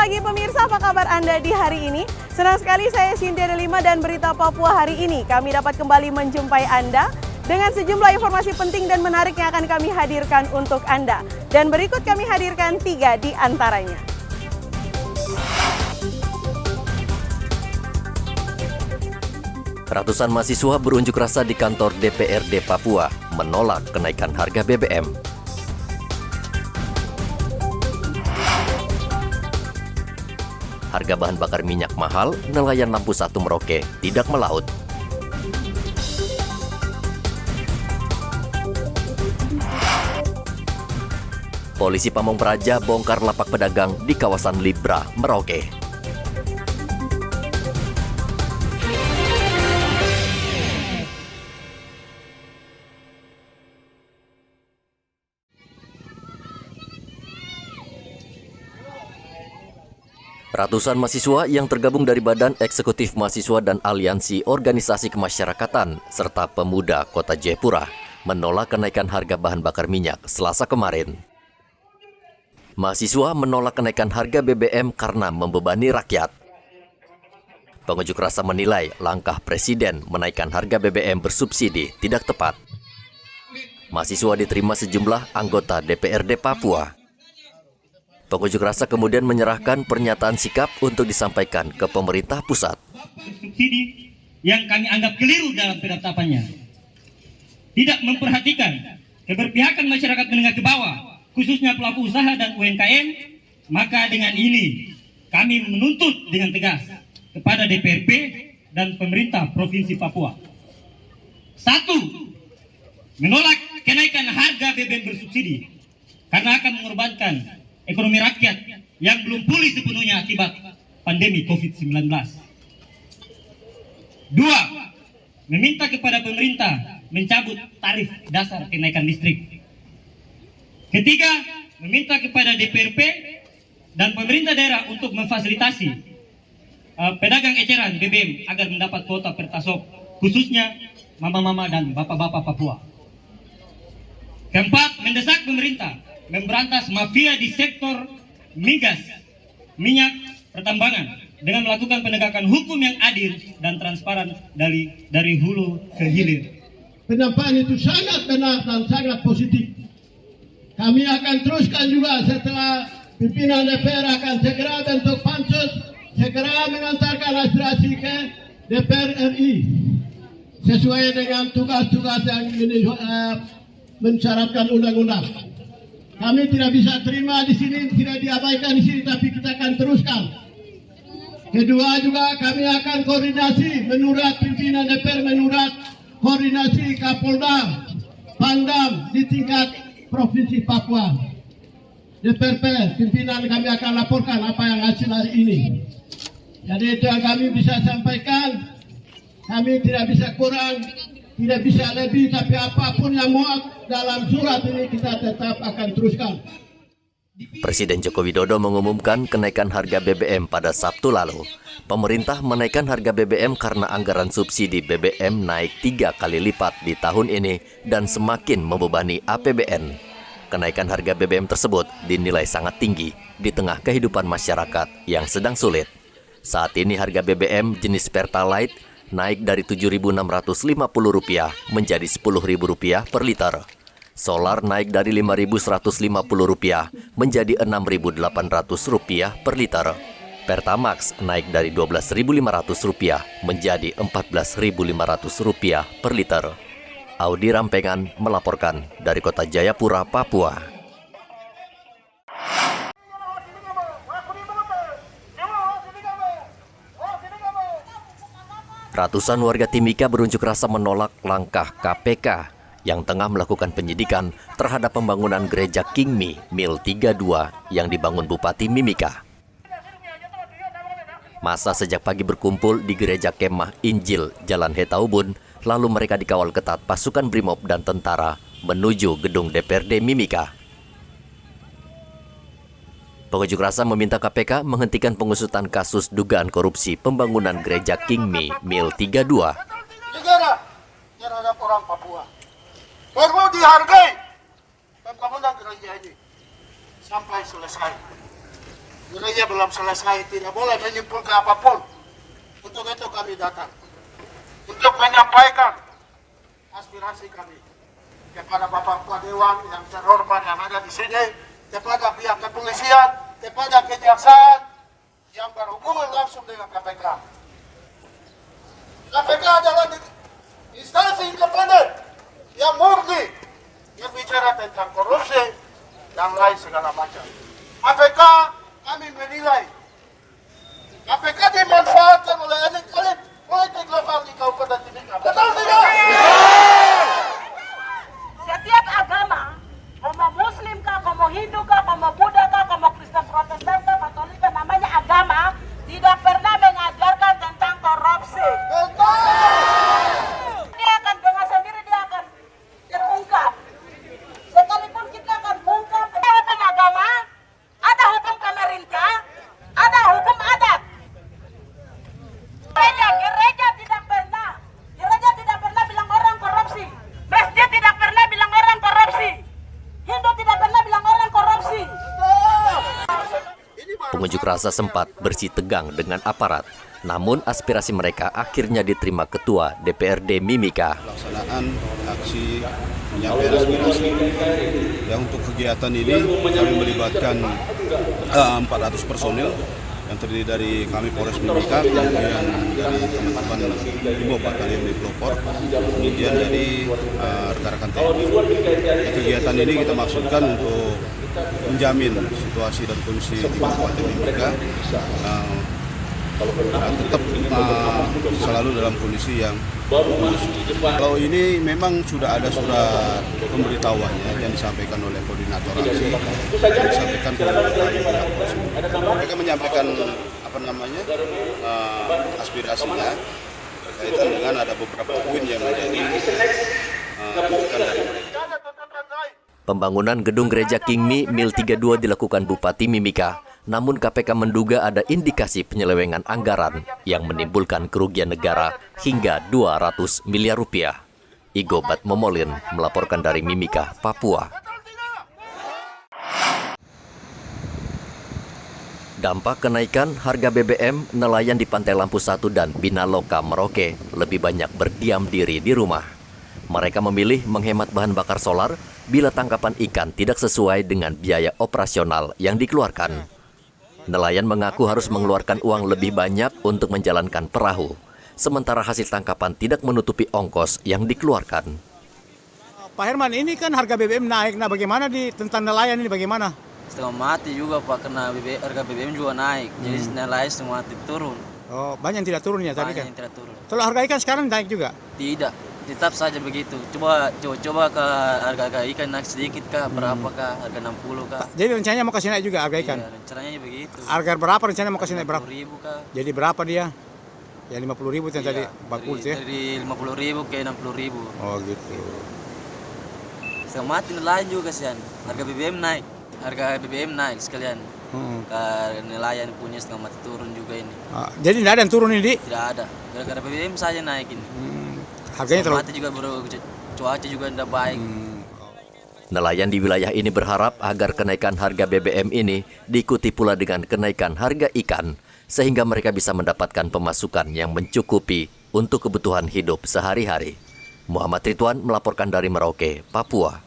pagi pemirsa, apa kabar Anda di hari ini? Senang sekali saya Cynthia Delima dan Berita Papua hari ini. Kami dapat kembali menjumpai Anda dengan sejumlah informasi penting dan menarik yang akan kami hadirkan untuk Anda. Dan berikut kami hadirkan 3 di antaranya. Ratusan mahasiswa berunjuk rasa di kantor DPRD Papua menolak kenaikan harga BBM. Harga bahan bakar minyak mahal, nelayan Lampu 1 Merauke tidak melaut. Polisi Pamong Praja bongkar lapak pedagang di kawasan Libra, Merauke. Ratusan mahasiswa yang tergabung dari Badan Eksekutif Mahasiswa dan Aliansi Organisasi Kemasyarakatan serta Pemuda Kota Jayapura menolak kenaikan harga bahan bakar minyak Selasa kemarin. Mahasiswa menolak kenaikan harga BBM karena membebani rakyat. Pengunjuk rasa menilai langkah Presiden menaikkan harga BBM bersubsidi tidak tepat. Mahasiswa diterima sejumlah anggota DPRD Papua. Pengunjuk rasa kemudian menyerahkan pernyataan sikap untuk disampaikan ke pemerintah pusat. Subsidi yang kami anggap keliru dalam penetapannya. Tidak memperhatikan keberpihakan masyarakat menengah ke bawah, khususnya pelaku usaha dan UMKM, maka dengan ini kami menuntut dengan tegas kepada DPRP dan pemerintah Provinsi Papua. 1. Menolak kenaikan harga BBM bersubsidi karena akan mengorbankan ekonomi rakyat yang belum pulih sepenuhnya akibat pandemi COVID-19. 2. Meminta kepada pemerintah mencabut tarif dasar kenaikan listrik. 3. Meminta kepada DPRP dan pemerintah daerah untuk memfasilitasi pedagang eceran BBM agar mendapat kuota pertasop, khususnya mama-mama dan bapak-bapak Papua. 4. Mendesak pemerintah memberantas mafia di sektor migas, minyak, pertambangan dengan melakukan penegakan hukum yang adil dan transparan dari hulu ke hilir. Penyampaian itu sangat benar dan sangat positif. Kami akan teruskan juga setelah pimpinan DPR akan segera bentuk pansus, segera mengantarkan aspirasi ke DPR RI sesuai dengan tugas-tugas yang mensyaratkan undang-undang. Kami tidak bisa terima di sini, tidak diabaikan di sini, tapi kita akan teruskan. Kedua juga kami akan koordinasi menurat pimpinan DPR, menurat koordinasi Kapolda, Pangdam di tingkat Provinsi Papua. DPRP, pimpinan kami akan laporkan apa yang hasil hari ini. Jadi itu yang kami bisa sampaikan. Kami tidak bisa kurang, tidak bisa lebih, tapi apapun yang muat dalam surat ini kita tetap akan teruskan. Presiden Joko Widodo mengumumkan kenaikan harga BBM pada Sabtu lalu. Pemerintah menaikkan harga BBM karena anggaran subsidi BBM naik 3 kali lipat di tahun ini dan semakin membebani APBN. Kenaikan harga BBM tersebut dinilai sangat tinggi di tengah kehidupan masyarakat yang sedang sulit. Saat ini harga BBM jenis Pertalite naik dari Rp7.650 menjadi Rp10.000 per liter. Solar naik dari Rp5.150 menjadi Rp6.800 per liter. Pertamax naik dari Rp12.500 menjadi Rp14.500 per liter. Audi Rampengan melaporkan dari Kota Jayapura, Papua. Ratusan warga Timika berunjuk rasa menolak langkah KPK yang tengah melakukan penyidikan terhadap pembangunan gereja Kingmi Mil 32 yang dibangun Bupati Mimika. Masa sejak pagi berkumpul di gereja Kemah Injil Jalan Hetaubun, lalu mereka dikawal ketat pasukan Brimob dan tentara menuju gedung DPRD Mimika. Pengunjuk rasa meminta KPK menghentikan pengusutan kasus dugaan korupsi pembangunan gereja Kingmi Mil 32. Negara terhadap orang Papua perlu dihargai pembangunan gereja ini sampai selesai. Wilayah belum selesai, tidak boleh menyimpulkan apapun. Untuk itu kami datang. Untuk menyampaikan aspirasi kami kepada Bapak Ketua Dewan yang terhormat yang ada di sini, kepada pihak kepolisian, kepada kejaksaan yang berhubungan langsung dengan KPK. KPK adalah instansi independen yang murni, yang bicara tentang korupsi dan lain segala macam. KPK kami menilai KPK dimanfaatkan oleh elit-elit politik lokal di Kabupaten Timika. Betul tidak? Setiap agama, mau Muslim kah, mau Hindu kah, mau Buddha kah, mau Kristen Protestan kah, Katolik kah, namanya agama tidak pernah mengajarkan tentang korupsi. Dia akan dengan sendiri dia akan terungkap. Sekalipun kita akan ungkap, ada hukum agama, ada hukum pemerintah, ada hukum adat. Gereja tidak pernah bilang orang korupsi. Masjid tidak pernah bilang orang korupsi. Hindu tidak pernah bilang orang korupsi. Pengunjuk rasa sempat bersih tegang dengan aparat. Namun aspirasi mereka akhirnya diterima Ketua DPRD Mimika. Pelaksanaan aksi menyampaikan aspirasi. Yang untuk kegiatan ini kami melibatkan 400 personil yang terdiri dari kami Polres Mimika, kemudian dari teman-teman Brimob Batalion di Pelopor, kemudian dari rekan-rekan TNI. Kegiatan ini kita maksudkan untuk menjamin situasi dan kondisi di Kabupaten Mimika tetap selalu dalam kondisi yang kondusif. Kalau ini memang sudah ada surat pemberitahuannya yang disampaikan oleh koordinator aksi, yang disampaikan kepada kami pihak Polres Mimika. Mereka menyampaikan aspirasinya berkaitan dengan ada beberapa poin yang menjadi tuntutan dari mereka. Pembangunan gedung gereja Kingmi Mil 32 dilakukan Bupati Mimika. Namun KPK menduga ada indikasi penyelewengan anggaran yang menimbulkan kerugian negara hingga 200 miliar rupiah. Igo Bat Momolin melaporkan dari Mimika, Papua. Dampak kenaikan harga BBM, nelayan di Pantai Lampu 1 dan Binaloka, Merauke lebih banyak berdiam diri di rumah. Mereka memilih menghemat bahan bakar solar bila tangkapan ikan tidak sesuai dengan biaya operasional yang dikeluarkan. Nelayan mengaku harus mengeluarkan uang lebih banyak untuk menjalankan perahu, sementara hasil tangkapan tidak menutupi ongkos yang dikeluarkan. Pak Herman, ini kan harga BBM naik, nah bagaimana tentang nelayan ini bagaimana? Setengah mati juga Pak, karena harga BBM juga naik, jadi nelayan setengah mati turun. Oh, banyak yang tidak turun ya tadi kan? Banyak yang tidak turun. Kalau harga ikan sekarang naik juga? Tidak, tetap saja begitu. Coba ke harga ikan naik sedikit kah, berapa kah, harga 60 kah? Jadi rencananya mau kasih naik juga harga ikan? Iya, rencananya begitu. Harga berapa rencananya mau kasih naik berapa? 50.000 kah? Jadi berapa dia? Ya 50.000 yang Iya, tadi bagus ya? Dari 50.000 ke 60.000. Oh gitu. Setengah mati nelayan juga kasihan. Harga BBM naik, sekalian. Nelayan punya setengah mati turun juga ini. Jadi tidak ada yang turun ini, Di? Tidak ada, gara-gara BBM saja naik ini. Harganya terlalu... mati juga cuaca juga tidak baik. Nelayan di wilayah ini berharap agar kenaikan harga BBM ini diikuti pula dengan kenaikan harga ikan, sehingga mereka bisa mendapatkan pemasukan yang mencukupi untuk kebutuhan hidup sehari-hari. Muhammad Ridwan melaporkan dari Merauke, Papua.